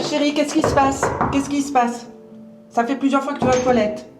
Chérie, qu'est-ce qui se passe? Qu'est-ce qui se passe? Ça fait plusieurs fois que tu vas aux toilettes.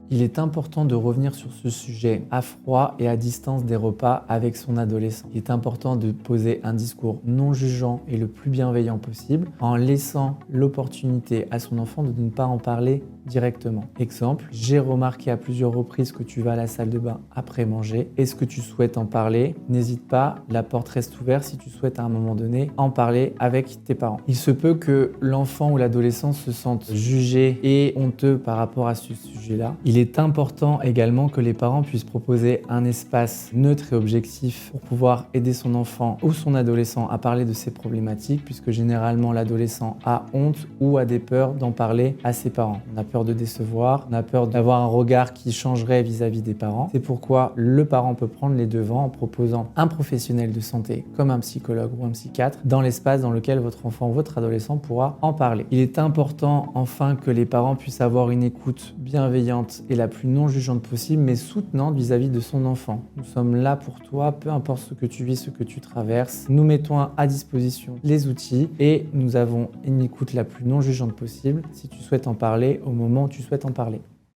Il est important de revenir sur ce sujet à froid et à distance des repas avec son adolescent. Il est important de poser un discours non jugeant et le plus bienveillant possible en laissant l'opportunité à son enfant de ne pas en parler directement. Exemple, j'ai remarqué à plusieurs reprises que tu vas à la salle de bain après manger. Est-ce que tu souhaites en parler? N'hésite pas, la porte reste ouverte si tu souhaites à un moment donné en parler avec tes parents. Il se peut que l'enfant ou l'adolescent se sente jugé et honteux par rapport à ce sujet-là. Il est important également que les parents puissent proposer un espace neutre et objectif pour pouvoir aider son enfant ou son adolescent à parler de ses problématiques, puisque généralement l'adolescent a honte ou a des peurs d'en parler à ses parents. On a peur de décevoir, on a peur d'avoir un regard qui changerait vis-à-vis des parents. C'est pourquoi le parent peut prendre les devants en proposant un professionnel de santé comme un psychologue ou un psychiatre dans l'espace dans lequel votre enfant ou votre adolescent pourra en parler. Il est important enfin que les parents puissent avoir une écoute bienveillante et la plus non jugeante possible, mais soutenante vis-à-vis de son enfant. Nous sommes là pour toi, peu importe ce que tu vis, ce que tu traverses. Nous mettons à disposition les outils et nous avons une écoute la plus non jugeante possible si tu souhaites en parler au moment où tu souhaites en parler.